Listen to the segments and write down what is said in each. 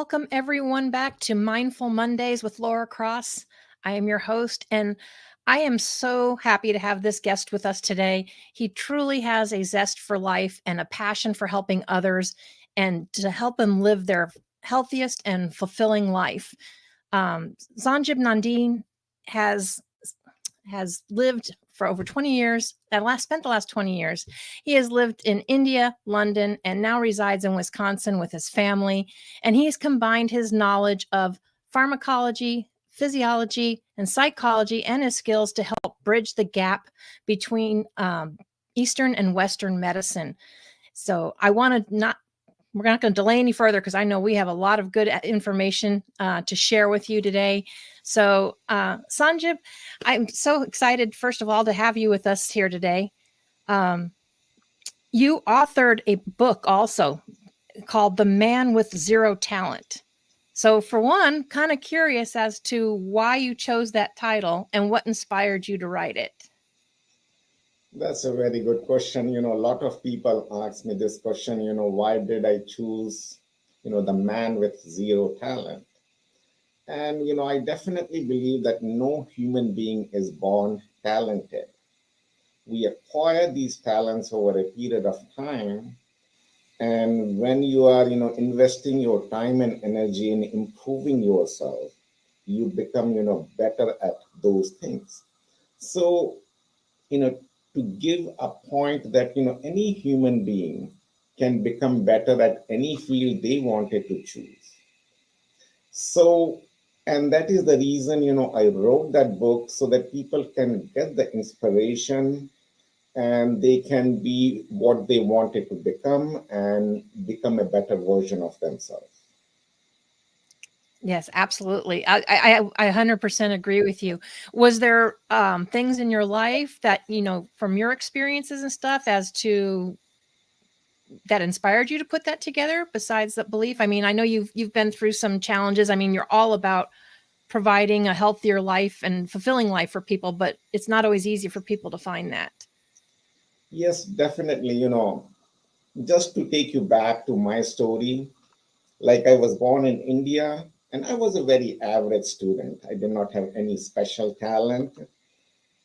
welcome everyone back to Mindful Mondays with Laura Cross. I am your host, and I am so happy to have this guest with us today. He truly has a zest for life and a passion for helping others and to help them live their healthiest and fulfilling life. Sanjib Nandi has lived for over 20 years, spent the last 20 years. He has lived in India, London, and now resides in Wisconsin with his family. And he's combined his knowledge of pharmacology, physiology, and psychology and his skills to help bridge the gap between Eastern and Western medicine. So we're not going to delay any further because I know we have a lot of good information to share with you today. So, Sanjib, I'm so excited, first of all, to have you with us here today. You authored a book also called The Man with Zero Talent. So, for one, kind of curious as to why you chose that title and what inspired you to write it. That's a very good question. A lot of people ask me this question, why did I choose, the man with zero talent? And, I definitely believe that no human being is born talented. We acquire these talents over a period of time. And when you are, investing your time and energy in improving yourself, you become, better at those things. So, you know, to give a point that, any human being can become better at any field they wanted to choose. So, and that is the reason, I wrote that book so that people can get the inspiration and they can be what they wanted to become and become a better version of themselves. Yes, absolutely. I 100% agree with you. Was there things in your life that, from your experiences and stuff as to that inspired you to put that together besides that belief? I mean, I know you've been through some challenges. I mean, you're all about providing a healthier life and fulfilling life for people, but it's not always easy for people to find that. Yes, definitely. Just to take you back to my story, like I was born in India and I was a very average student. I did not have any special talent.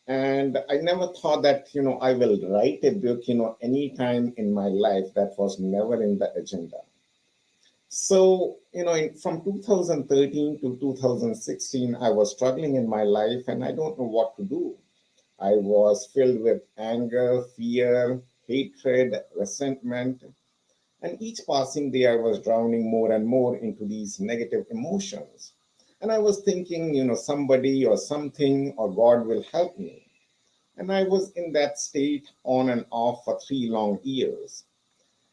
And I never thought that, I will write a book, any time in my life. That was never in the agenda. So, from 2013 to 2016, I was struggling in my life and I don't know what to do. I was filled with anger, fear, hatred, resentment. And each passing day, I was drowning more and more into these negative emotions. And I was thinking, somebody or something or God will help me. And I was in that state on and off for 3 long years.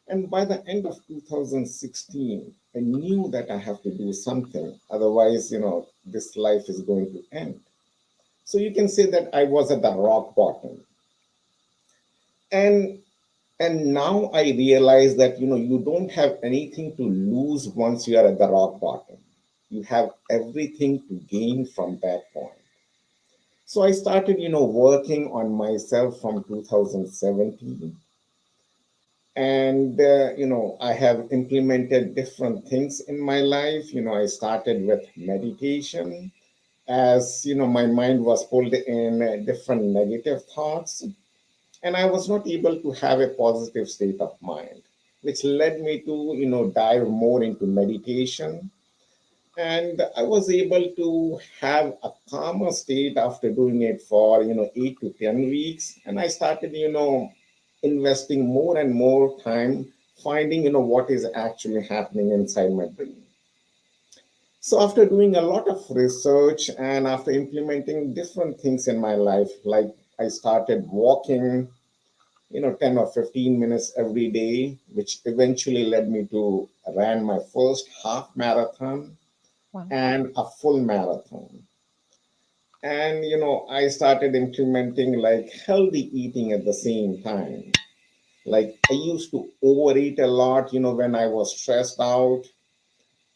And by the end of 2016, I knew that I have to do something. Otherwise, this life is going to end. So you can say that I was at the rock bottom. And and now I realize that you don't have anything to lose once you are at the rock bottom. You have everything to gain from that point. So I started working on myself from 2017. And I have implemented different things in my life. I started with meditation, as my mind was pulled in different negative thoughts, and I was not able to have a positive state of mind, which led me to dive more into meditation. And I was able to have a calmer state after doing it for 8 to 10 weeks. And I started investing more and more time finding what is actually happening inside my brain. So after doing a lot of research and after implementing different things in my life, like I started walking 10 or 15 minutes every day, which eventually led me to ran my first half marathon Wow. and a full marathon. And I started implementing like healthy eating at the same time. Like I used to overeat a lot, when I was stressed out.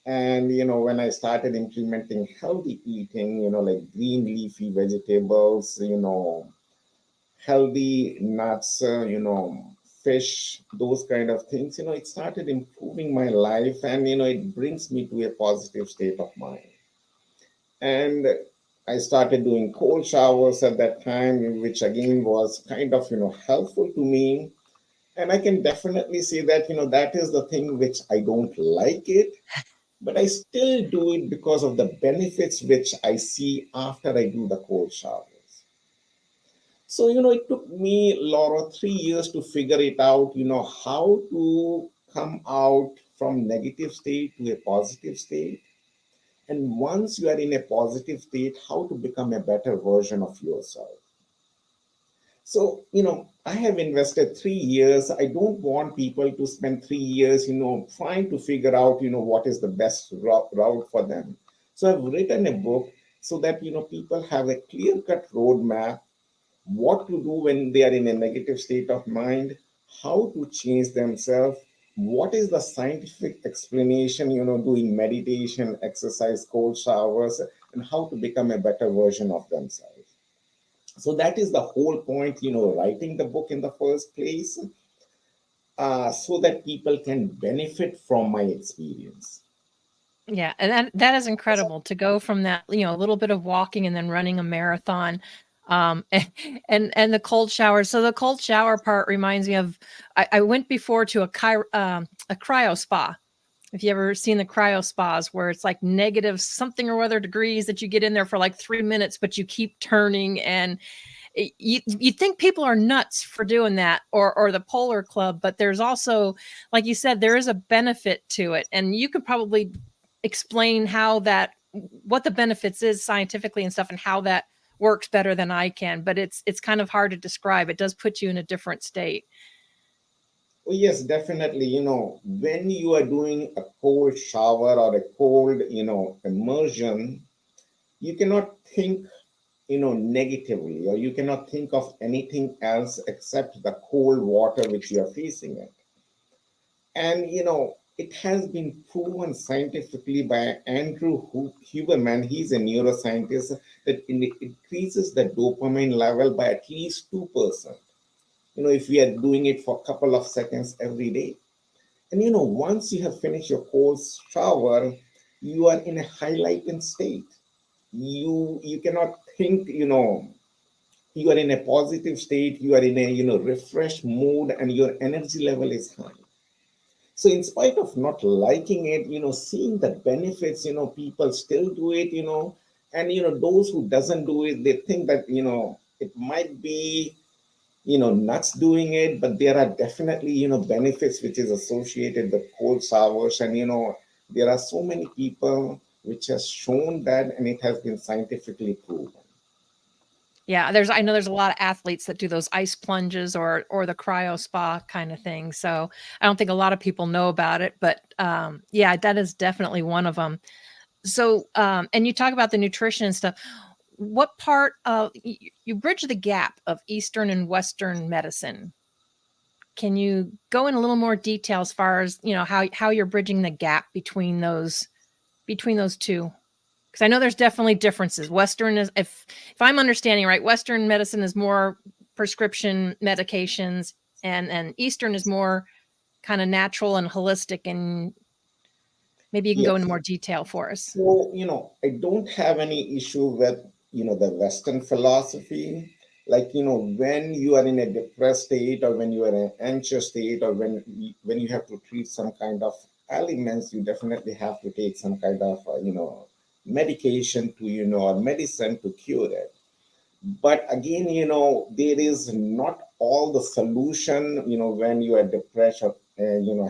And when I started implementing healthy eating, like green leafy vegetables, healthy nuts, fish, those kind of things, it started improving my life, and it brings me to a positive state of mind. And I started doing cold showers at that time, which again was kind of helpful to me. And I can definitely say that that is the thing which I don't like it, but I still do it because of the benefits which I see after I do the cold showers. So it took me, Laura, 3 years to figure it out, how to come out from negative state to a positive state. And once you are in a positive state, how to become a better version of yourself. So, I have invested 3 years. I don't want people to spend 3 years, trying to figure out, what is the best route for them. So I've written a book so that, people have a clear-cut roadmap, what to do when they are in a negative state of mind, how to change themselves, what is the scientific explanation, doing meditation, exercise, cold showers, and how to become a better version of themselves. So that is the whole point, writing the book in the first place, so that people can benefit from my experience. Yeah, and that is incredible to go from that, a little bit of walking and then running a marathon, and the cold shower. So the cold shower part reminds me of I went before to a cryo spa. If you ever seen the cryo spas where it's like negative something or other degrees that you get in there for like 3 minutes, but you keep turning, and you think people are nuts for doing that, or the Polar Club, but there's also, like you said, there is a benefit to it, and you could probably explain what the benefits is scientifically and stuff, and how that works better than I can. But it's kind of hard to describe. It does put you in a different state. Oh, yes, definitely. When you are doing a cold shower or a cold, immersion, you cannot think, negatively, or you cannot think of anything else except the cold water which you are facing it. And, it has been proven scientifically by Andrew Huberman, he's a neuroscientist, that it increases the dopamine level by at least 2%. If we are doing it for a couple of seconds every day. And once you have finished your cold shower, you are in a highlighted state. You cannot think, you are in a positive state, you are in a refreshed mood, and your energy level is high. So in spite of not liking it, seeing the benefits, people still do it, and those who doesn't do it, they think that it might be nuts doing it, but there are definitely benefits which is associated with cold showers. And there are so many people which has shown that, and it has been scientifically proven. Yeah, I know there's a lot of athletes that do those ice plunges or the cryo spa kind of thing. So I don't think a lot of people know about it, but yeah, that is definitely one of them. So and you talk about the nutrition and stuff. What part of you bridge the gap of Eastern and Western medicine? Can you go in a little more detail as far as how you're bridging the gap between those two? Because I know there's definitely differences. Western is, if I'm understanding right, Western medicine is more prescription medications, and Eastern is more kind of natural and holistic. And maybe you can go into Yes. more detail for us. So, I don't have any issue with, the Western philosophy. Like, when you are in a depressed state, or when you are in an anxious state, or when you have to treat some kind of ailments, you definitely have to take some kind of, medication to, or medicine to cure it. But again, there is not all the solution, when you are depressed, or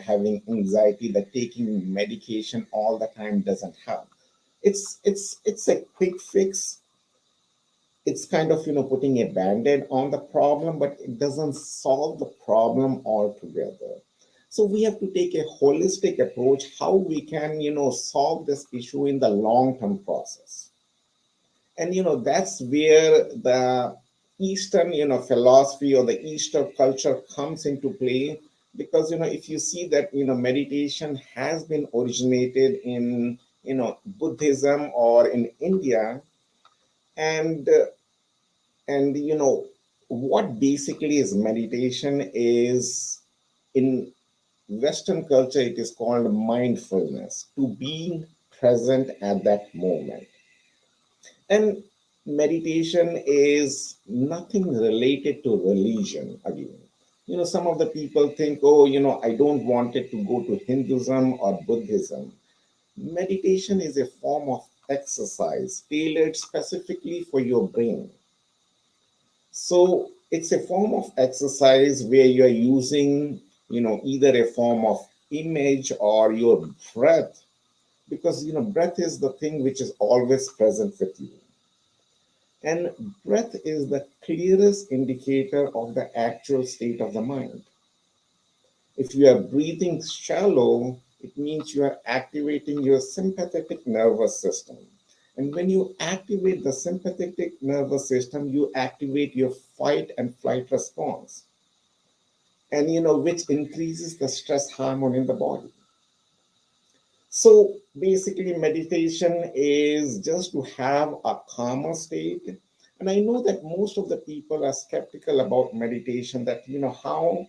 having anxiety, that taking medication all the time doesn't help. It's a quick fix. It's kind of putting a band-aid on the problem, but it doesn't solve the problem altogether. So we have to take a holistic approach, how we can solve this issue in the long-term process. And that's where the Eastern philosophy, or the Eastern culture comes into play. Because if you see that meditation has been originated in Buddhism, or in India. And what basically is meditation is In Western culture, it is called mindfulness, to being present at that moment. And meditation is nothing related to religion again. Some of the people think, oh, I don't want it to go to Hinduism or Buddhism. Meditation is a form of exercise tailored specifically for your brain. So it's a form of exercise where you're using, either a form of image or your breath, because, breath is the thing which is always present with you. And breath is the clearest indicator of the actual state of the mind. If you are breathing shallow, it means you are activating your sympathetic nervous system. And when you activate the sympathetic nervous system, you activate your fight and flight response. And which increases the stress hormone in the body. So basically, meditation is just to have a calmer state. And I know that most of the people are skeptical about meditation, that, how,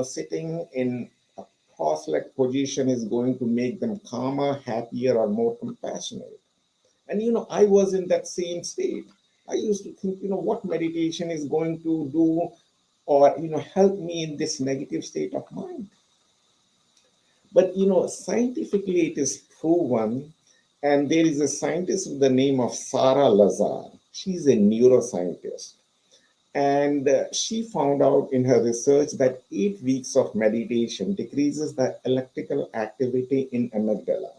sitting in a cross-legged position is going to make them calmer, happier, or more compassionate. And, I was in that same state. I used to think, what meditation is going to do or, help me in this negative state of mind. But scientifically, it is proven, and there is a scientist with the name of Sarah Lazar. She's a neuroscientist, and she found out in her research that 8 weeks of meditation decreases the electrical activity in amygdala.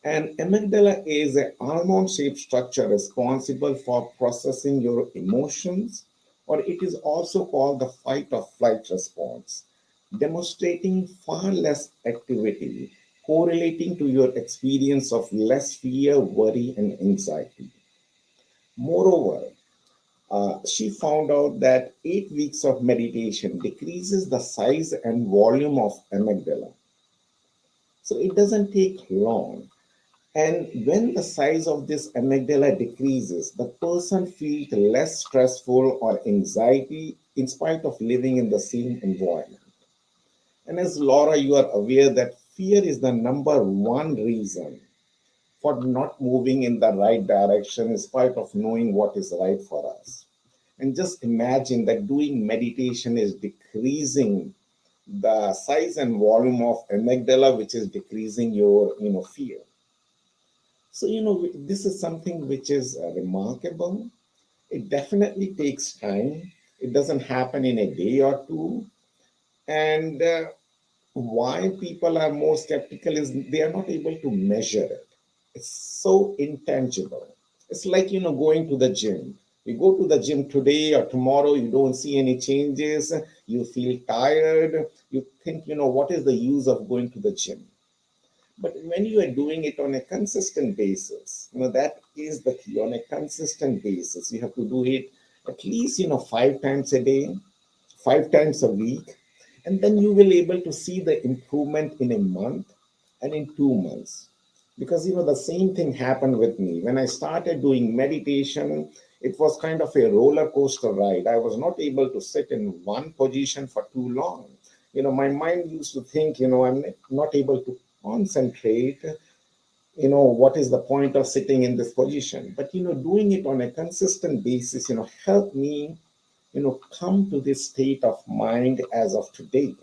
And amygdala is an almond-shaped structure responsible for processing your emotions, or it is also called the fight or flight response, demonstrating far less activity, correlating to your experience of less fear, worry, and anxiety. Moreover, she found out that 8 weeks of meditation decreases the size and volume of amygdala. So it doesn't take long. And when the size of this amygdala decreases, the person feels less stressful or anxiety in spite of living in the same environment. And as Laura, you are aware that fear is the number one reason for not moving in the right direction in spite of knowing what is right for us. And just imagine that doing meditation is decreasing the size and volume of amygdala, which is decreasing your, fear. So, this is something which is remarkable. It definitely takes time. It doesn't happen in a day or two. And why people are more skeptical is they are not able to measure it. It's so intangible. It's like, going to the gym. You go to the gym today or tomorrow, you don't see any changes, you feel tired, you think, what is the use of going to the gym? But when you are doing it on a consistent basis, that is the key. On a consistent basis, you have to do it at least, 5 times a day, 5 times a week, and then you will able to see the improvement in a month and in 2 months. Because, the same thing happened with me. When I started doing meditation, it was kind of a roller coaster ride. I was not able to sit in one position for too long. My mind used to think, I'm not able to concentrate, what is the point of sitting in this position? But, doing it on a consistent basis, helped me, come to this state of mind as of today.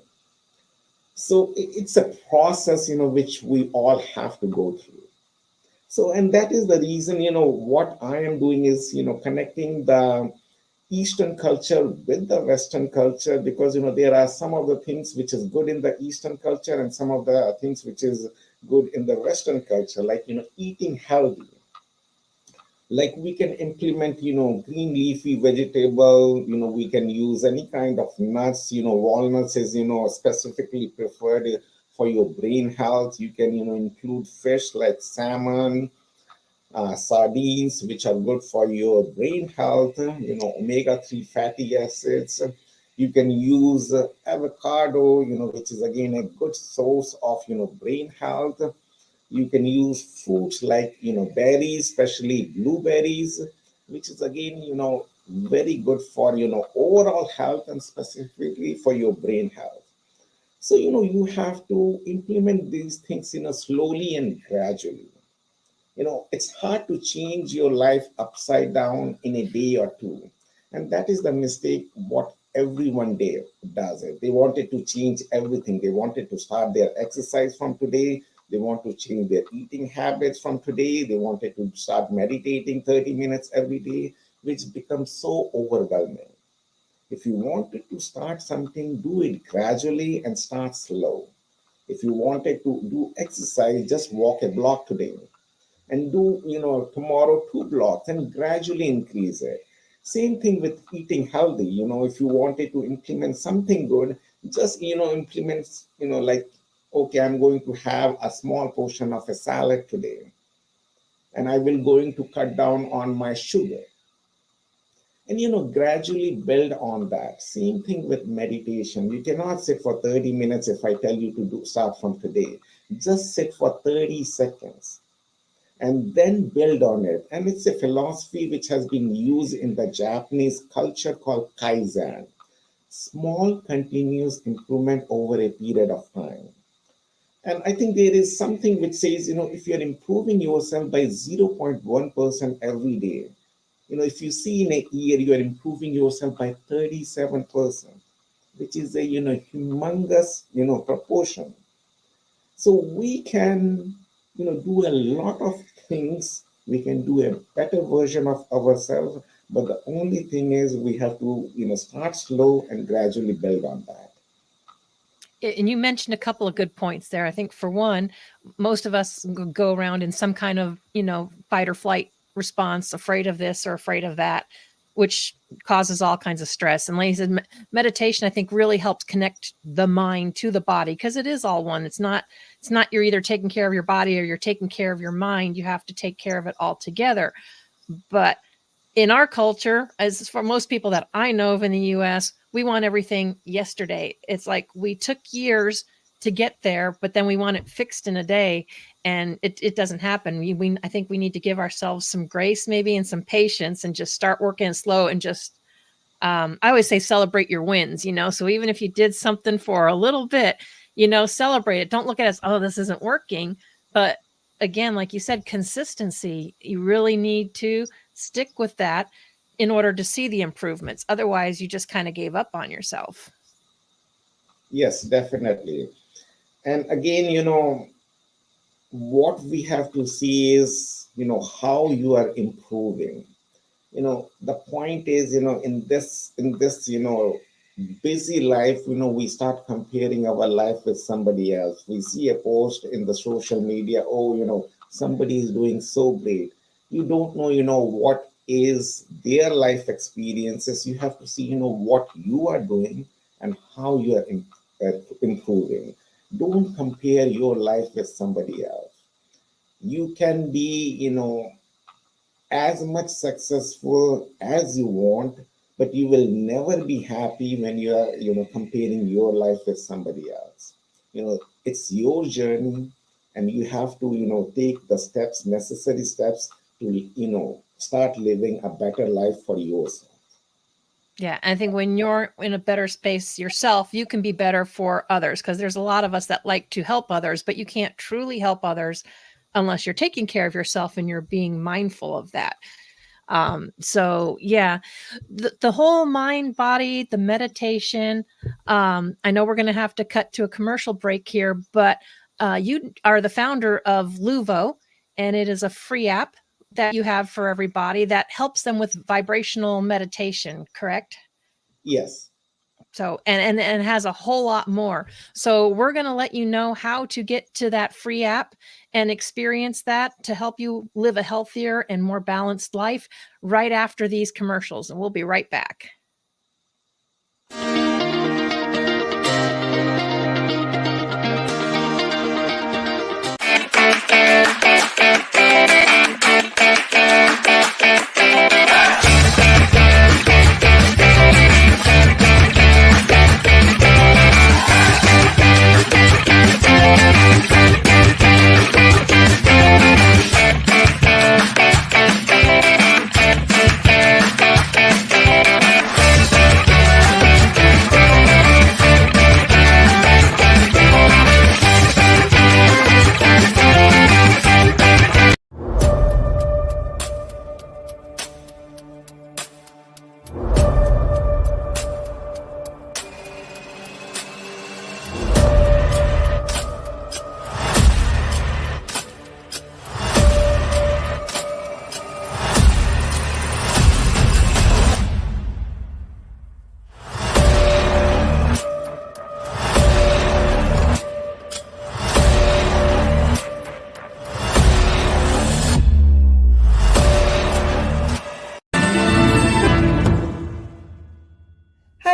So it's a process, which we all have to go through. So, and that is the reason, what I am doing is, connecting the Eastern culture with the Western culture, because there are some of the things which is good in the Eastern culture and some of the things which is good in the Western culture, like eating healthy. Like we can implement, green leafy vegetable. We can use any kind of nuts. Walnuts is specifically preferred for your brain health. You can include fish like salmon, sardines, which are good for your brain health, omega-3 fatty acids. You can use avocado, which is again a good source of, brain health. You can use fruits like, berries, especially blueberries, which is again, very good for, overall health and specifically for your brain health. So, you have to implement these things, slowly and gradually. It's hard to change your life upside down in a day or two. And that is the mistake what everyone day does it. They wanted to change everything. They wanted to start their exercise from today. They want to change their eating habits from today. They wanted to start meditating 30 minutes every day, which becomes so overwhelming. If you wanted to start something, do it gradually and start slow. If you wanted to do exercise, just walk a block today and do, tomorrow 2 blocks and gradually increase it. Same thing with eating healthy. If you wanted to implement something good, just, implement, like, okay, I'm going to have a small portion of a salad today and I will going to cut down on my sugar and gradually build on that. Same thing with meditation. You cannot sit for 30 minutes if I tell you to start from today. Just sit for 30 seconds and then build on it. And it's a philosophy which has been used in the Japanese culture called kaizen, small continuous improvement over a period of time. And I think there is something which says, if you're improving yourself by 0.1% every day, if you see in a year, you are improving yourself by 37%, which is a, humongous, proportion. So we can, do a lot of things. We can do a better version of ourselves. But the only thing is we have to, start slow and gradually build on that. And you mentioned a couple of good points there. I think for one, most of us go around in some kind of, fight or flight response, afraid of this or afraid of that, which causes all kinds of stress. And like I said, meditation, I think, really helps connect the mind to the body, because it is all one. It's not you're either taking care of your body or you're taking care of your mind. You have to take care of it all together. But in our culture, as for most people that I know of in the US, we want everything yesterday. It's like we took years to get there, but then we want it fixed in a day, and it doesn't happen. I think we need to give ourselves some grace maybe and some patience and just start working slow and just, I always say celebrate your wins, so even if you did something for a little bit, celebrate it. Don't look at it as, oh, this isn't working. But again, like you said, consistency, you really need to stick with that in order to see the improvements. Otherwise, you just kind of gave up on yourself. Yes, definitely. And again, what we have to see is, how you are improving. The point is, in this, busy life, we start comparing our life with somebody else. We see a post in the social media, oh, somebody is doing so great. You don't know, what is their life experiences. You have to see, what you are doing and how you are improving. Don't compare your life with somebody else. You can be, as much successful as you want, but you will never be happy when you are, comparing your life with somebody else. It's your journey, and you have to, take the steps, necessary steps to, start living a better life for yourself. Yeah. I think when you're in a better space yourself, you can be better for others, because there's a lot of us that like to help others, but you can't truly help others unless you're taking care of yourself and you're being mindful of that. So yeah, the whole mind, body, the meditation, I know we're going to have to cut to a commercial break here, but you are the founder of LUVO, and it is a free app that you have for everybody that helps them with vibrational meditation, correct? Yes. So, and has a whole lot more. So we're going to let you know how to get to that free app and experience that to help you live a healthier and more balanced life right after these commercials. And we'll be right back.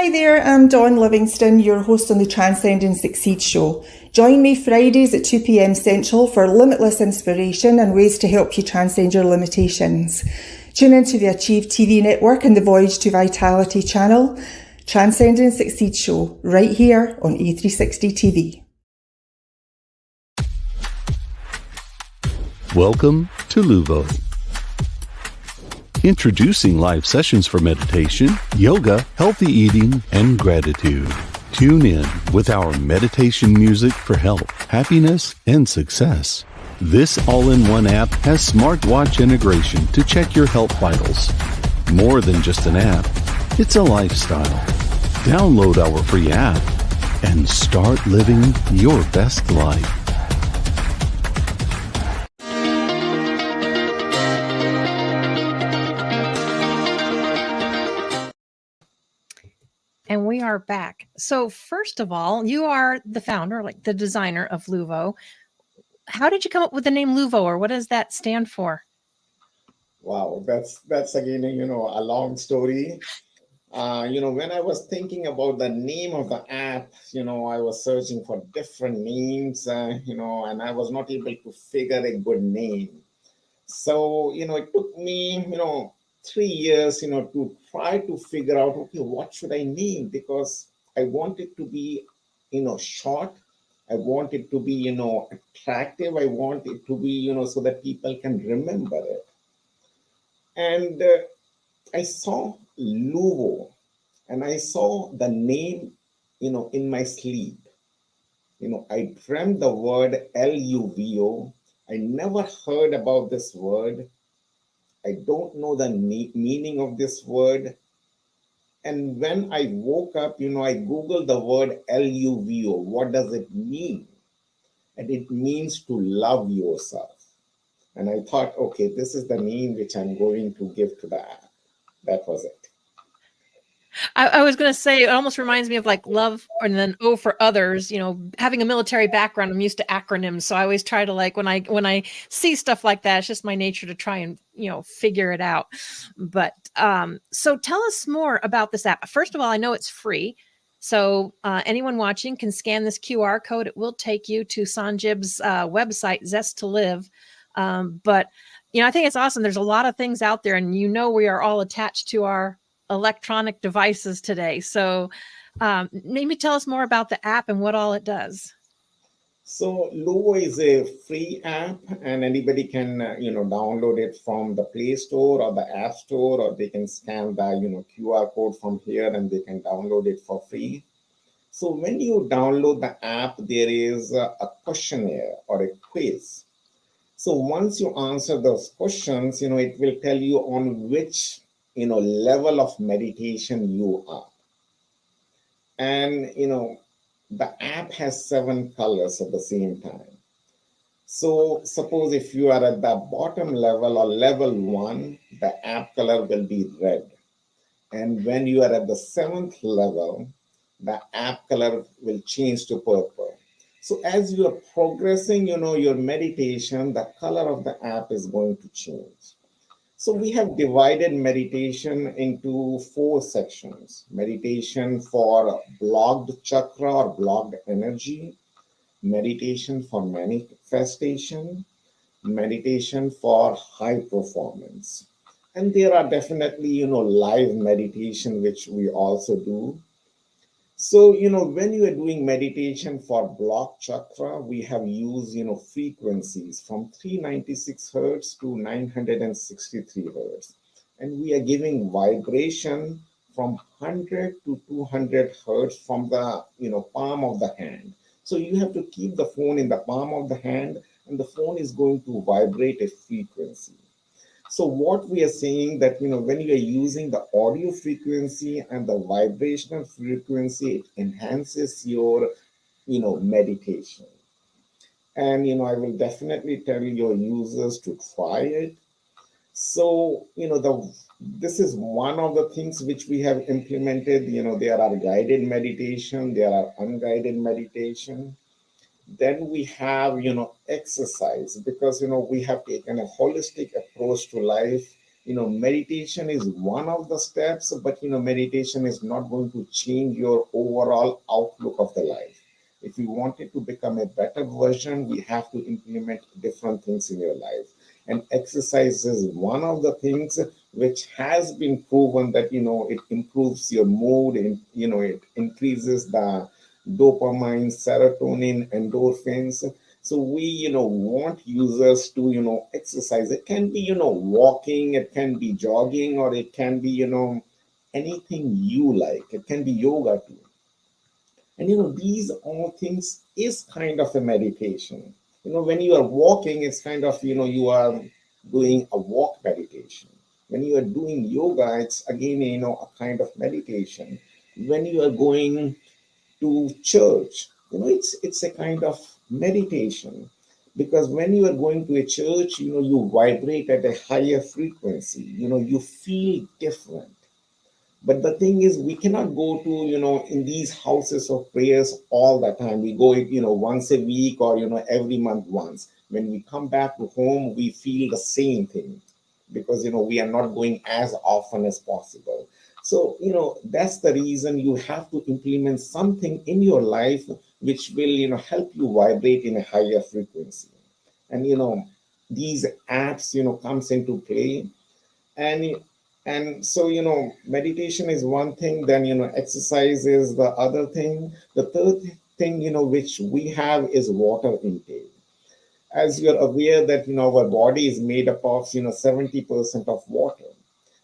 Hi there, I'm Dawn Livingston, your host on the Transcend and Succeed show. Join me Fridays at 2 p.m. Central for limitless inspiration and ways to help you transcend your limitations. Tune into the Achieve TV network and the Voyage to Vitality channel. Transcend and Succeed show, right here on A360 TV. Welcome to LUVO. Introducing live sessions for meditation, yoga, healthy eating, and gratitude. Tune in with our meditation music for health, happiness, and success. This all-in-one app has smartwatch integration to check your health vitals. More than just an app, it's a lifestyle. Download our free app and start living your best life. And we are back. So first of all, you are the founder, like the designer of LUVO. How did you come up with the name LUVO, or what does that stand for? Wow, that's again, a long story. When I was thinking about the name of the app, I was searching for different names, and I was not able to figure a good name. So, it took me, 3 years, to try to figure out, okay, what should I name? Because I want it to be, short. I want it to be, attractive. I want it to be, so that people can remember it. And I saw LUVO, and I saw the name, in my sleep. I dreamt the word LUVO. I never heard about this word. I don't know the meaning of this word. And when I woke up, I Googled the word LUVO. What does it mean? And it means to love yourself. And I thought, okay, this is the name which I'm going to give to the app. That was it. I was going to say, it almost reminds me of like love and then O for others. Having a military background, I'm used to acronyms. So I always try to, like, when I see stuff like that, it's just my nature to try and, figure it out. But so tell us more about this app. First of all, I know it's free. So anyone watching can scan this QR code. It will take you to Sanjib's website, Zest to Live. But, I think it's awesome. There's a lot of things out there, and we are all attached to our electronic devices today. So maybe tell us more about the app and what all it does. So LUVO is a free app, and anybody can download it from the Play Store or the App Store, or they can scan the QR code from here and they can download it for free. So when you download the app, there is a questionnaire or a quiz. So once you answer those questions, it will tell you on which level of meditation you are. And the app has 7 colors at the same time. So suppose if you are at the bottom level or level 1, the app color will be red. And when you are at the 7th level, the app color will change to purple. So as you are progressing, your meditation, the color of the app is going to change. So we have divided meditation into 4 sections. Meditation for blocked chakra or blocked energy, meditation for manifestation, meditation for high performance. And there are definitely, live meditation, which we also do. So, when you are doing meditation for block chakra, we have used, frequencies from 396 hertz to 963 hertz. And we are giving vibration from 100 to 200 hertz from the, palm of the hand. So you have to keep the phone in the palm of the hand, and the phone is going to vibrate a frequency. So what we are saying that, when you are using the audio frequency and the vibrational frequency, it enhances your, meditation. And, I will definitely tell your users to try it. So, this is one of the things which we have implemented. There are guided meditation, there are unguided meditation. Then we have exercise, because we have taken a holistic approach to life. Meditation is one of the steps, but meditation is not going to change your overall outlook of the life. If you wanted to become a better version, we have to implement different things in your life. And exercise is one of the things which has been proven that it improves your mood, and it increases the dopamine, serotonin, endorphins. So we, want users to, exercise. It can be, walking, it can be jogging, or it can be, anything you like. It can be yoga too. And, these all things is kind of a meditation. When you are walking, it's kind of, you are doing a walk meditation. When you are doing yoga, it's again, a kind of meditation. When you are going to church, it's a kind of meditation, because when you are going to a church, you vibrate at a higher frequency, you feel different. But the thing is, we cannot go to, in these houses of prayers all the time. We go, once a week, or, every month once. When we come back to home, we feel the same thing, because, we are not going as often as possible. So, that's the reason you have to implement something in your life which will, help you vibrate in a higher frequency. And, these apps, comes into play. And so, meditation is one thing, then, exercise is the other thing. The third thing, which we have is water intake. As you're aware that, our body is made up of, 70% of water.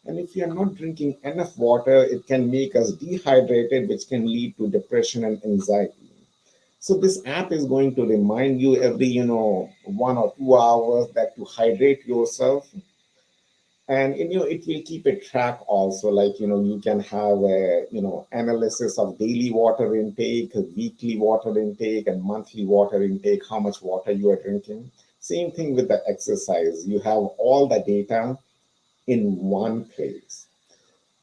And if you're not drinking enough water, it can make us dehydrated, which can lead to depression and anxiety. So this app is going to remind you every, 1 or 2 hours that to hydrate yourself. And it will keep a track also, like you can have a analysis of daily water intake, weekly water intake, and monthly water intake, how much water you are drinking. Same thing with the exercise. You have all the data in one place.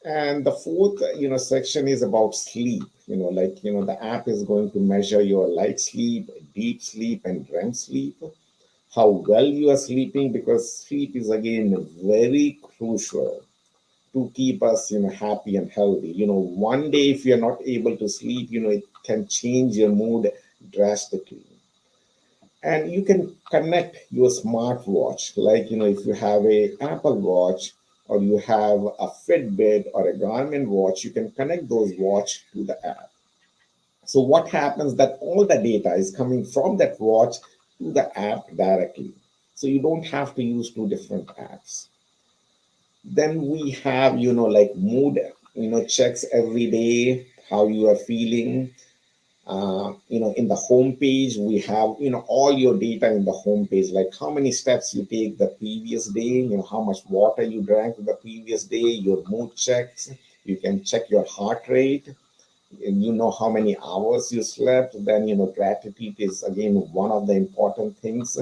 And the fourth section is about sleep. The app is going to measure your light sleep, deep sleep, and REM sleep, how well you are sleeping, because sleep is again very crucial to keep us happy and healthy. One day if you're not able to sleep, it can change your mood drastically. And you can connect your smartwatch, like if you have a Apple Watch, or you have a Fitbit or a Garmin watch, you can connect those watch to the app. So what happens that all the data is coming from that watch to the app directly. So you don't have to use two different apps. Then we have, like mood, checks every day, how you are feeling. In the home page, we have, all your data in the home page, like how many steps you take the previous day, how much water you drank the previous day, your mood checks. You can check your heart rate, and how many hours you slept. Then, gratitude is again one of the important things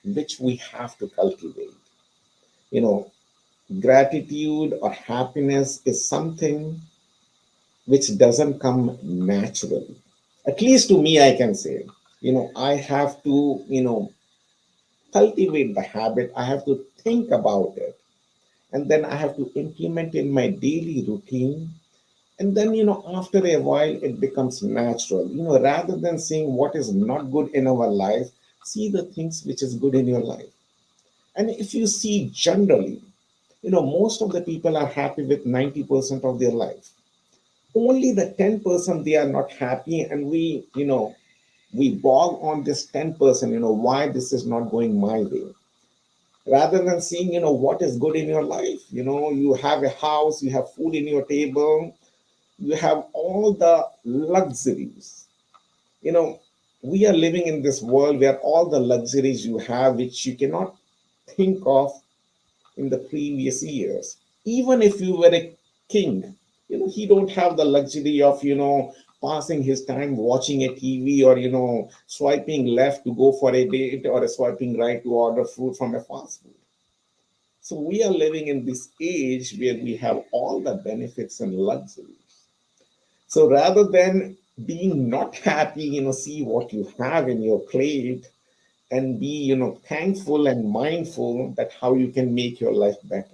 which we have to cultivate. You know, Gratitude or happiness is something which doesn't come naturally. At least to me, I can say, I have to, cultivate the habit. I have to think about it. And then I have to implement in my daily routine. And then, after a while, it becomes natural. Rather than seeing what is not good in our life, see the things which is good in your life. And if you see generally, most of the people are happy with 90% of their life. Only the 10% they are not happy, and we bog on this 10%, why this is not going my way. Rather than seeing, what is good in your life. You have a house, you have food in your table, you have all the luxuries. You know, we are living in this world where all the luxuries you have, which you cannot think of in the previous years. Even if you were a king, he don't have the luxury of, passing his time watching a TV, or, swiping left to go for a date, or swiping right to order food from a fast food. So we are living in this age where we have all the benefits and luxuries. So rather than being not happy, see what you have in your plate, and be, thankful and mindful that how you can make your life better.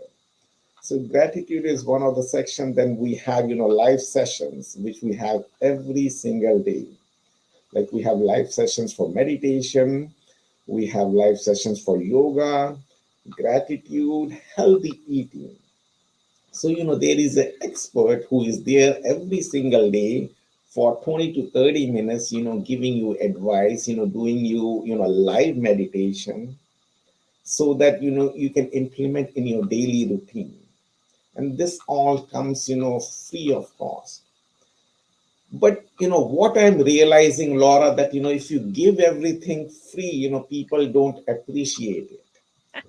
So gratitude is one of the sections. Then we have, live sessions, which we have every single day. Like we have live sessions for meditation, we have live sessions for yoga, gratitude, healthy eating. So, there is an expert who is there every single day for 20 to 30 minutes, giving you advice, doing live meditation so that, you can implement in your daily routine. And this all comes, free of cost. But what I'm realizing, Laura, that if you give everything free, people don't appreciate it.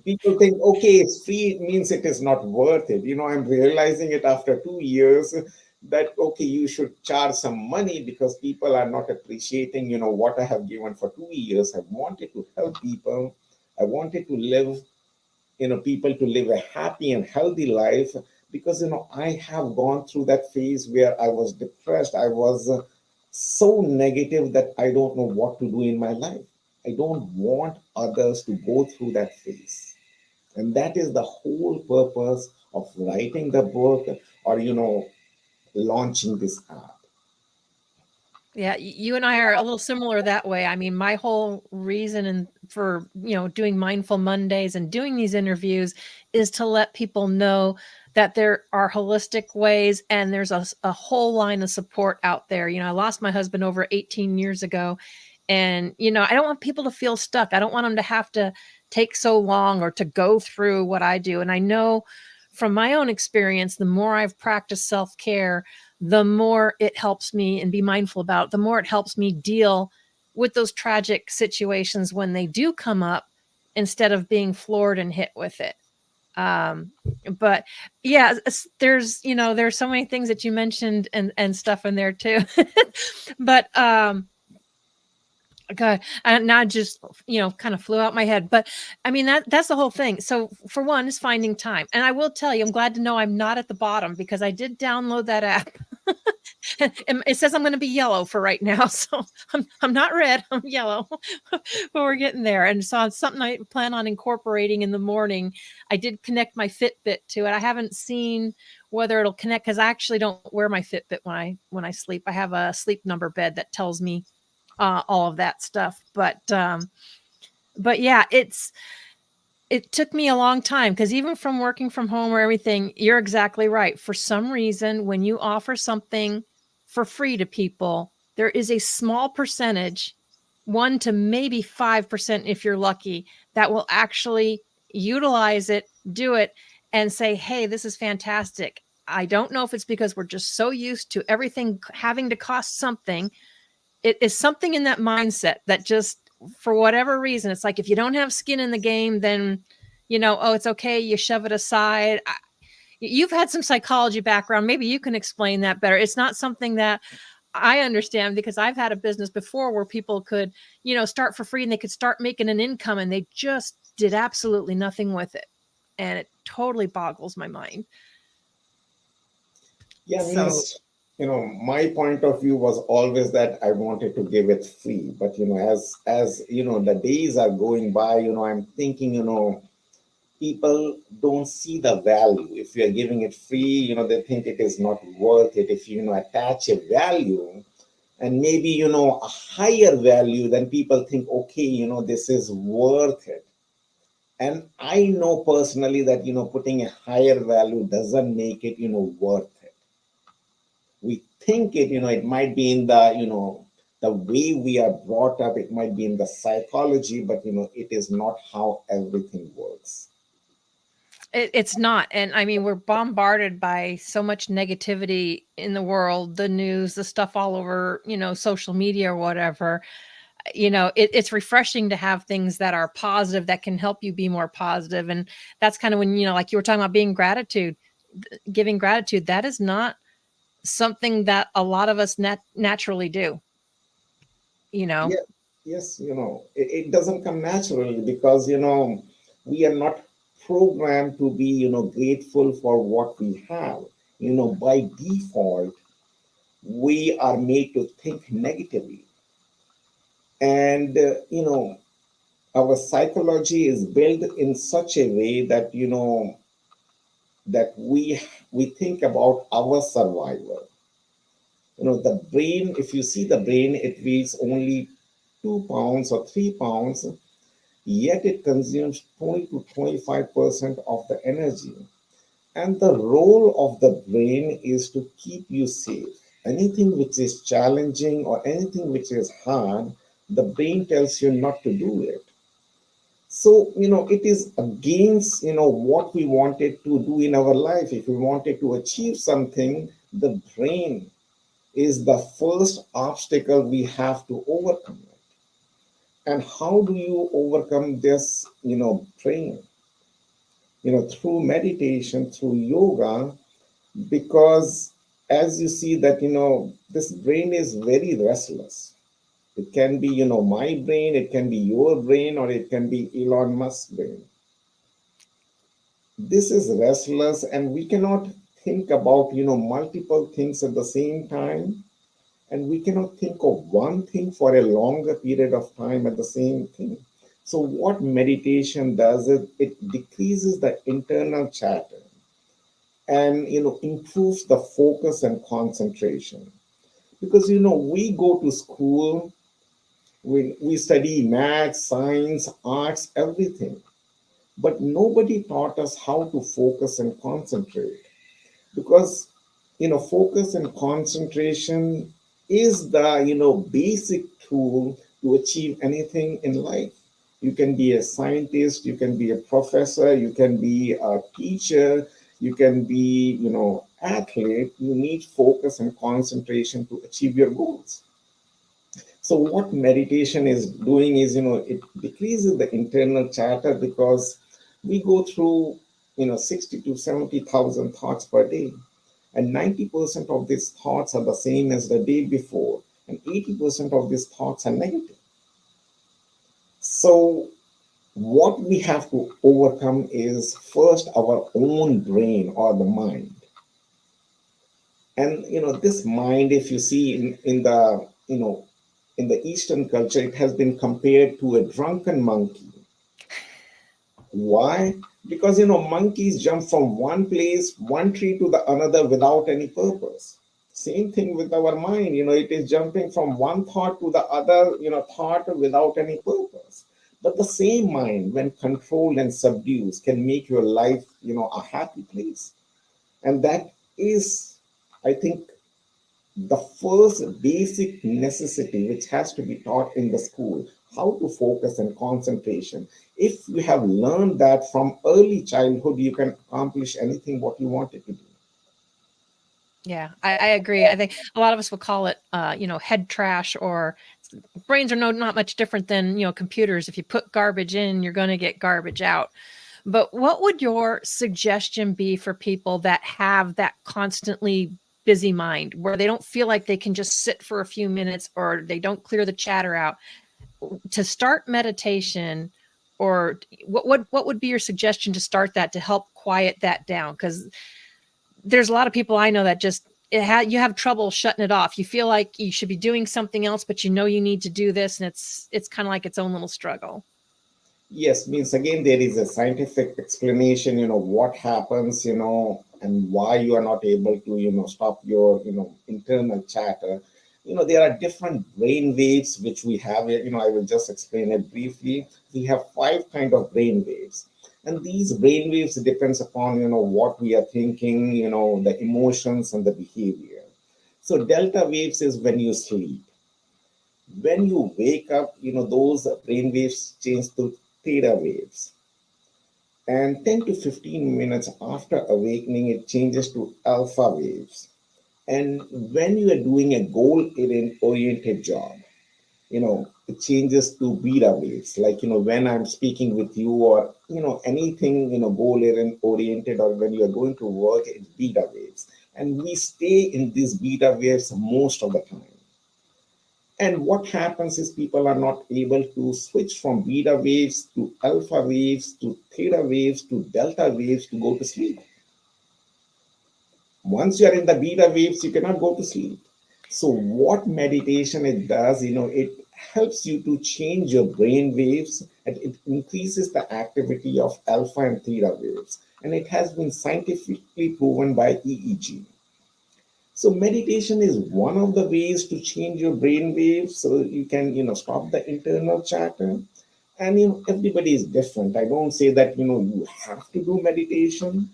People think, okay, it's free, it means it is not worth it. I'm realizing it after 2 years that okay, you should charge some money because people are not appreciating, what I have given for 2 years. I wanted to help people. I wanted to live, people to live a happy and healthy life because I have gone through that phase where I was depressed. I was so negative that I don't know what to do in my life. I don't want others to go through that phase. And that is the whole purpose of writing the book or launching this app. Yeah, you and I are a little similar that way. I mean, my whole reason and for, doing Mindful Mondays and doing these interviews is to let people know that there are holistic ways and there's a whole line of support out there. I lost my husband over 18 years ago. And, I don't want people to feel stuck. I don't want them to have to take so long or to go through what I do. And I know from my own experience, the more I've practiced self-care, the more it helps me and be mindful about, the more it helps me deal with those tragic situations when they do come up instead of being floored and hit with it. But yeah, there's so many things that you mentioned and stuff in there too. But God, and now just kind of flew out my head. But I mean that's the whole thing. So for one, is finding time, and I will tell you, I'm glad to know I'm not at the bottom because I did download that app. And it says I'm going to be yellow for right now, so I'm not red, I'm yellow, but we're getting there. And so it's something I plan on incorporating in the morning. I did connect my Fitbit to it. I haven't seen whether it'll connect because I actually don't wear my Fitbit when I sleep. I have a sleep number bed that tells me all of that stuff. But yeah, it took me a long time because even from working from home or everything, you're exactly right. For some reason, when you offer something for free to people, there is a small percentage, 1 to maybe 5% if you're lucky, that will actually utilize it, do it, and say, hey, this is fantastic. I don't know if it's because we're just so used to everything having to cost something. It is something in that mindset that just, for whatever reason, it's like if you don't have skin in the game, then oh, it's okay, you shove it aside. You've had some psychology background, maybe you can explain that better. It's not something that I understand because I've had a business before where people could start for free and they could start making an income and they just did absolutely nothing with it, and it totally boggles my mind. Yeah, So means, my point of view was always that I wanted to give it free. But, as the days are going by, I'm thinking, people don't see the value. If you're giving it free, they think it is not worth it. If you, attach a value and maybe, a higher value, then people think, okay, this is worth it. And I know personally that, putting a higher value doesn't make it, worth it. We think it, it might be in the, the way we are brought up, it might be in the psychology, but, it is not how everything works. it's not. And I mean, we're bombarded by so much negativity in the world, the news, the stuff all over, social media or whatever. It's refreshing to have things that are positive that can help you be more positive. And that's kind of when, like you were talking about giving gratitude, that is not something that a lot of us naturally do, Yeah, yes, it doesn't come naturally because, we are not programmed to be, grateful for what we have. By default, we are made to think negatively. And, our psychology is built in such a way that, that we think about our survival. The brain, if you see the brain, it weighs only 2 pounds or 3 pounds, yet it consumes 20 to 25% of the energy. And the role of the brain is to keep you safe. Anything which is challenging or anything which is hard, the brain tells you not to do it. So, it is against, what we wanted to do in our life. If we wanted to achieve something, the brain is the first obstacle we have to overcome it. And how do you overcome this, brain? Through meditation, through yoga, because as you see that, this brain is very restless. It can be, my brain, it can be your brain, or it can be Elon Musk's brain. This is restless, and we cannot think about, multiple things at the same time. And we cannot think of one thing for a longer period of time at the same thing. So what meditation does is it decreases the internal chatter and improves the focus and concentration. Because we go to school, we study math, science, arts, everything, but nobody taught us how to focus and concentrate. Because focus and concentration is the basic tool to achieve anything in life. You can be a scientist, you can be a professor, you can be a teacher, you can be athlete. You need focus and concentration to achieve your goals. So what meditation is doing is it decreases the internal chatter, because we go through 60 to 70,000 thoughts per day. And 90% of these thoughts are the same as the day before, and 80% of these thoughts are negative. So, what we have to overcome is first our own brain or the mind. And this mind, if you see in the in the Eastern culture, it has been compared to a drunken monkey. Why? Because monkeys jump from one place, one tree to the another without any purpose. Same thing with our mind. It is jumping from one thought to the other, thought without any purpose. But the same mind, when controlled and subdued, can make your life, a happy place. And that is, I think, the first basic necessity which has to be taught in the school, how to focus and concentration. If you have learned that from early childhood, you can accomplish anything what you wanted to do. Yeah, I agree. I think a lot of us would call it, head trash, or brains are not much different than, computers. If you put garbage in, you're going to get garbage out. But what would your suggestion be for people that have that constantly busy mind, where they don't feel like they can just sit for a few minutes, or they don't clear the chatter out, to start meditation? Or what would be your suggestion to start that, to help quiet that down? Because there's a lot of people I know that just you have trouble shutting it off. You feel like you should be doing something else, but you need to do this, and it's kind of like its own little struggle. Yes, means again there is a scientific explanation, what happens, and why you are not able to, stop your, internal chatter. There are different brain waves which we have. I will just explain it briefly. We have 5 kind of brain waves. And these brain waves depends upon, what we are thinking, the emotions and the behavior. So delta waves is when you sleep. When you wake up, those brain waves change to theta waves. And 10 to 15 minutes after awakening, it changes to alpha waves. And when you are doing a goal-oriented job, it changes to beta waves. Like, when I'm speaking with you, or, anything, goal-oriented, or when you're going to work, it's beta waves. And we stay in these beta waves most of the time. And what happens is people are not able to switch from beta waves to alpha waves to theta waves to delta waves to go to sleep. Once you are in the beta waves, you cannot go to sleep. So what meditation it does, it helps you to change your brain waves, and it increases the activity of alpha and theta waves. and it has been scientifically proven by EEG. So meditation is one of the ways to change your brain waves so you can, stop the internal chatter. And everybody is different. I don't say that you have to do meditation.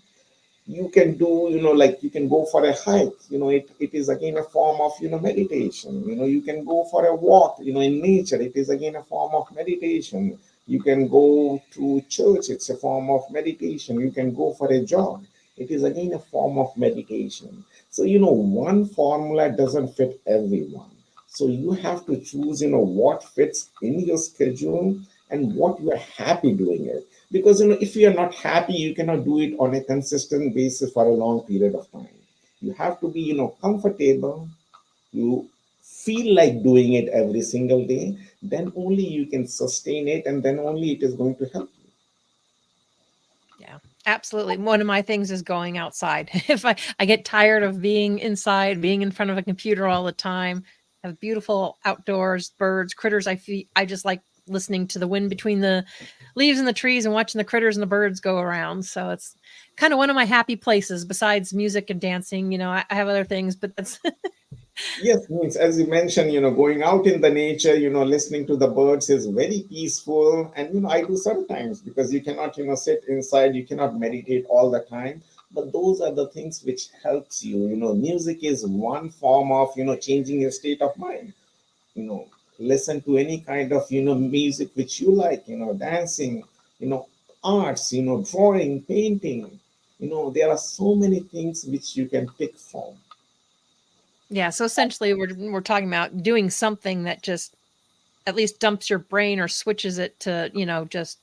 You can do, like you can go for a hike. It is again a form of meditation. You can go for a walk. In nature, it is again a form of meditation. You can go to church. It's a form of meditation. You can go for a jog. It is again a form of meditation. So one formula doesn't fit everyone. So you have to choose what fits in your schedule and what you are happy doing it. Because if you are not happy, you cannot do it on a consistent basis for a long period of time. You have to be comfortable. You feel like doing it every single day, then only you can sustain it, and then only it is going to help you. Yeah, absolutely. One of my things is going outside. If I get tired of being inside, being in front of a computer all the time, have beautiful outdoors, birds, critters. I just like listening to the wind between the leaves and the trees and watching the critters and the birds go around. So it's kind of one of my happy places besides music and dancing. I have other things, but that's Yes, means as you mentioned, going out in the nature, listening to the birds is very peaceful. And I do sometimes because you cannot, sit inside, you cannot meditate all the time. But those are the things which helps you. Music is one form of, changing your state of mind. You know, listen to any kind of, music which you like, dancing, arts, drawing, painting. There are so many things which you can pick from. yeah. So essentially, we're talking about doing something that just at least dumps your brain or switches it to just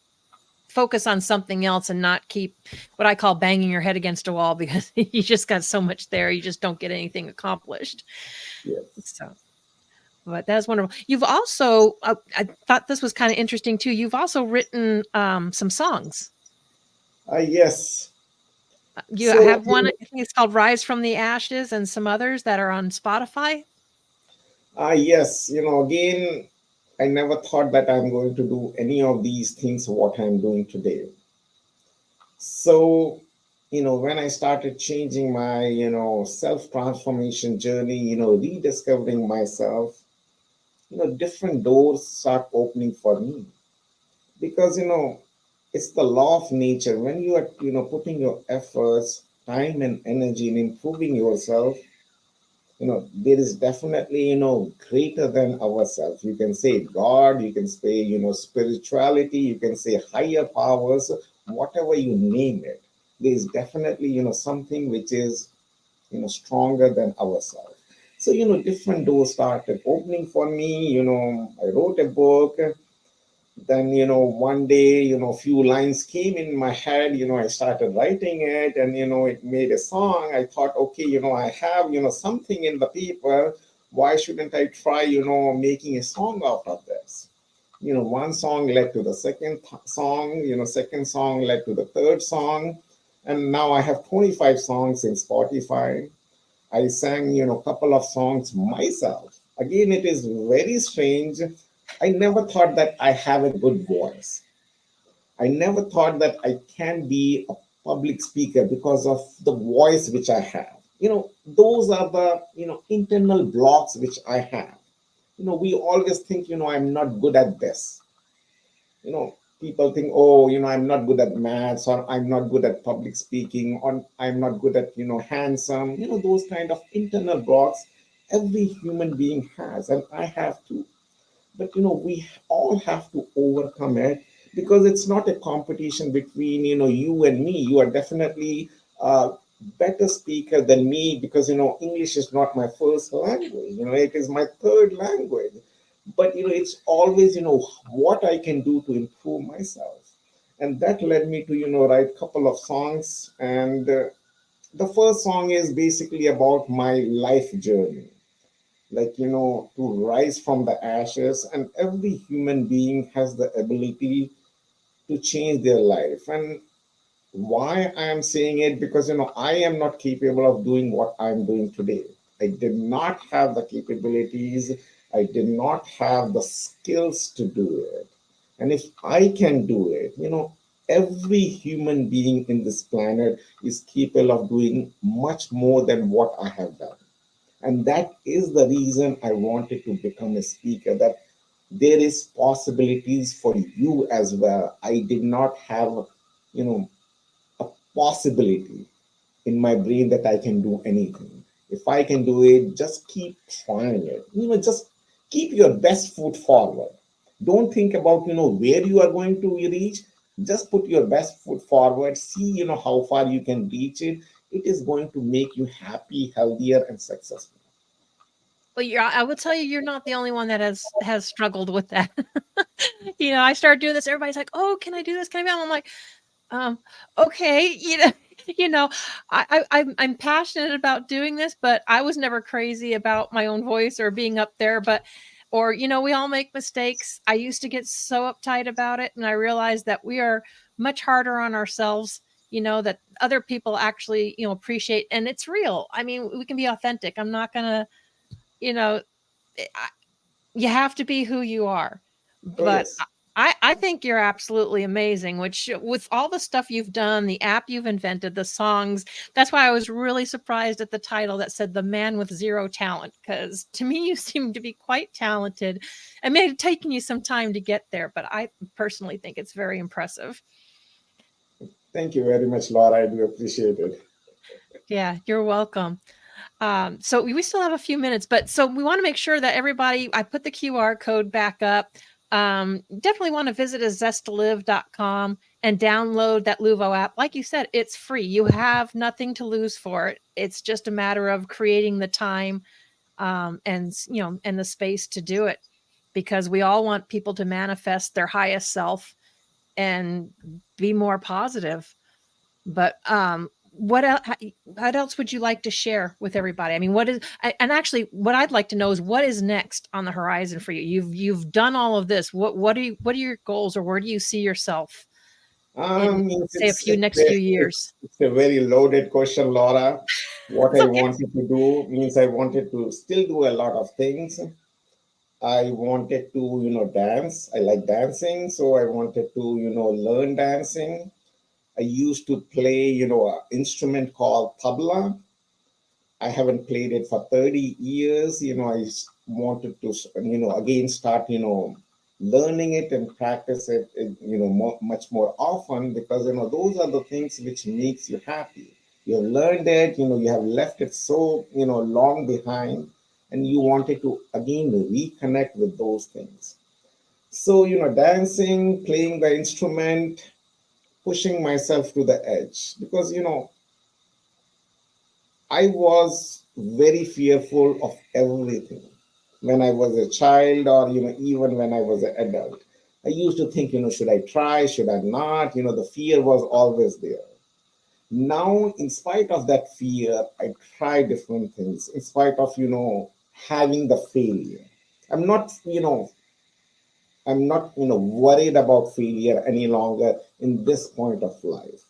focus on something else and not keep what I call banging your head against a wall because you just got so much there, you just don't get anything accomplished. Yes. So, but that's wonderful. You've also, I thought this was kind of interesting too. You've also written some songs. Yes. You So, have one, I think it's called Rise from the Ashes, and some others that are on Spotify. yes, again, I never thought that I'm going to do any of these things, what I'm doing today. So, when I started changing my, self transformation journey, rediscovering myself, different doors start opening for me. Because, it's the law of nature. When you are, putting your efforts, time, and energy in improving yourself, there is definitely greater than ourselves. You can say God, you can say spirituality, you can say higher powers, whatever you name it. There is definitely something which is stronger than ourselves. So different doors started opening for me. I wrote a book. Then one day few lines came in my head. I started writing it, and it made a song. I thought, okay, I have something in the paper. Why shouldn't I try making a song out of this? One song led to the song. Second song led to the third song, and now I have 25 songs in Spotify. I sang a couple of songs myself. Again, it is very strange. I never thought that I have a good voice. I never thought that I can be a public speaker because of the voice which I have. Those are the, internal blocks which I have. We always think, I'm not good at this. People think, oh, I'm not good at maths, or I'm not good at public speaking, or I'm not good at, handsome. Those kind of internal blocks every human being has, and I have too. But we all have to overcome it, because it's not a competition between you and me. You are definitely a better speaker than me, because English is not my first language. It is my third language. But it's always what I can do to improve myself. And that led me to write a couple of songs. And the first song is basically about my life journey, like to rise from the ashes. And every human being has the ability to change their life. And why I am saying it, because I am not capable of doing what I'm doing today. I did not have the capabilities, I did not have the skills to do it. And if I can do it, every human being in this planet is capable of doing much more than what I have done. And that is the reason I wanted to become a speaker, that there is possibilities for you as well. I did not have, you know, a possibility in my brain that I can do anything. If I can do it, just keep trying it. Just keep your best foot forward. Don't think about, where you are going to reach. Just put your best foot forward. See, how far you can reach it. It is going to make you happy, healthier, and successful. Well, I will tell you, you're not the only one that has struggled with that. I started doing this. Everybody's like, "Oh, can I do this? Can I?" I'm like, okay, I'm passionate about doing this, but I was never crazy about my own voice or being up there. Or we all make mistakes. I used to get so uptight about it, and I realized that we are much harder on ourselves. That other people actually appreciate, and it's real. I mean, we can be authentic. I'm not gonna, you know, you have to be who you are. Oh, But yes. I think you're absolutely amazing, which with all the stuff you've done, the app you've invented, the songs, that's why I was really surprised at the title that said The Man with Zero Talent, because to me, you seem to be quite talented. It may have taken you some time to get there, but I personally think it's very impressive. Thank you very much, Laura. I do appreciate it. Yeah, you're welcome. So we still have a few minutes, but so we want to make sure that everybody, I put the QR code back up. Definitely want to visit zest2live.com and download that LUVO app. Like you said, it's free. You have nothing to lose for it. It's just a matter of creating the time, and the space to do it, because we all want people to manifest their highest self and be more positive. But what else would you like to share with everybody? I mean, and actually what I'd like to know is what is next on the horizon for you? You've done all of this. What are your goals, or where do you see yourself in, Means say, next few years? it's a very loaded question, Laura. What It's I okay. wanted to do means I wanted to still do a lot of things. I wanted to, dance. I like dancing, so I wanted to, learn dancing. I used to play, an instrument called tabla. I haven't played it for 30 years. Wanted to, again start, learning it and practice it, much more often, because, those are the things which makes you happy. You have learned it, you have left it so, long behind, and you wanted to again reconnect with those things. So, dancing, playing the instrument, pushing myself to the edge, because, I was very fearful of everything when I was a child, or even when I was an adult. I used to think, should I try, should I not? The fear was always there. Now, in spite of that fear, I try different things. In spite of having the failure, I'm not you know I'm not worried about failure any longer in this point of life.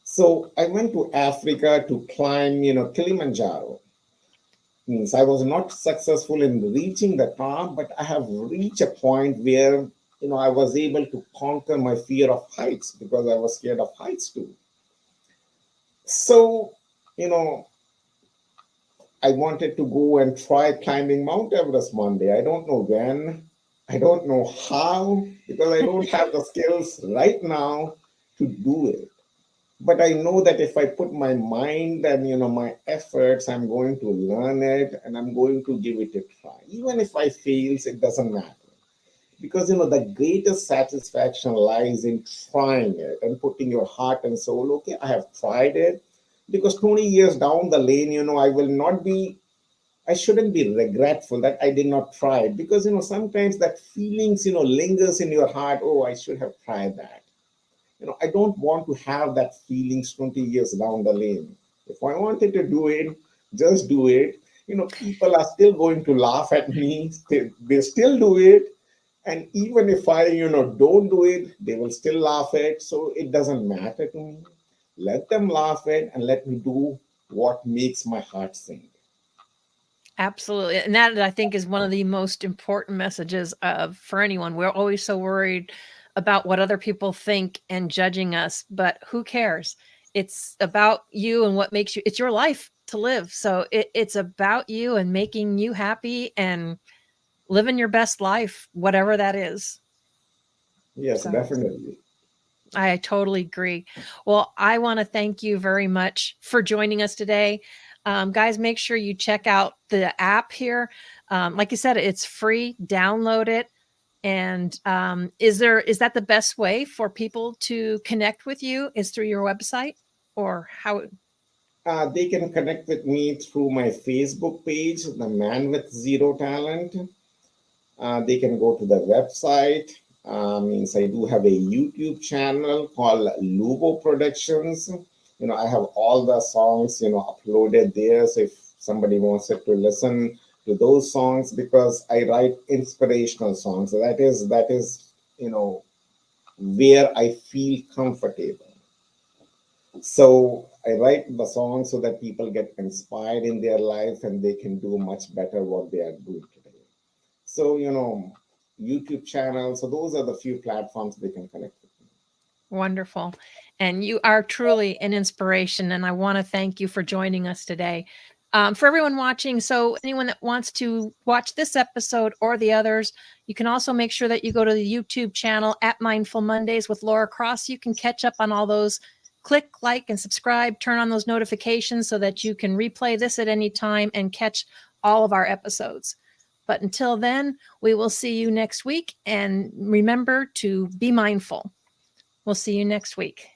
So I went to Africa to climb, Kilimanjaro. Means I was not successful in reaching the top, but I have reached a point where, I was able to conquer my fear of heights, because I was scared of heights too. So, you know, I wanted to go and try climbing Mount Everest one day. I don't know when, I don't know how, because I don't have the skills right now to do it. But I know that if I put my mind and my efforts, I'm going to learn it and I'm going to give it a try. Even if I fails, it doesn't matter. Because the greatest satisfaction lies in trying it and putting your heart and soul. Okay, I have tried it. Because 20 years down the lane, I shouldn't be regretful that I did not try it. Because sometimes that feelings lingers in your heart. Oh, I should have tried that. I don't want to have that feelings 20 years down the lane. If I wanted to do it, just do it. People are still going to laugh at me. They still do it. And even if I, don't do it, they will still laugh at. So it doesn't matter to me. Let them laugh at and let me do what makes my heart sing. Absolutely. And that, I think, is one of the most important messages for anyone. We're always so worried about what other people think and judging us, but who cares? It's about you and what makes you, it's your life to live. So it's about you and making you happy and living your best life, whatever that is. Yes, So definitely. I totally agree. Well, I want to thank you very much for joining us today. Guys, make sure you check out the app here. Like you said, it's free. Download it. And is that the best way for people to connect with you? Is through your website, or how? They can connect with me through my Facebook page, The Man with Zero Talent. They can go to the website. Means I do have a YouTube channel called LUVO Productions. I have all the songs, uploaded there. So if somebody wants it to listen to those songs, because I write inspirational songs. So that is, where I feel comfortable. So I write the song so that people get inspired in their life and they can do much better what they are doing today. So, YouTube channel. So those are the few platforms they can connect with me. Wonderful. And you are truly an inspiration. And I want to thank you for joining us today. For everyone watching, so anyone that wants to watch this episode or the others, you can also make sure that you go to the YouTube channel at Mindful Mondays with Laura Cross. You can catch up on all those. Click like and subscribe, turn on those notifications so that you can replay this at any time and catch all of our episodes. But until then, we will see you next week. And remember to be mindful. We'll see you next week.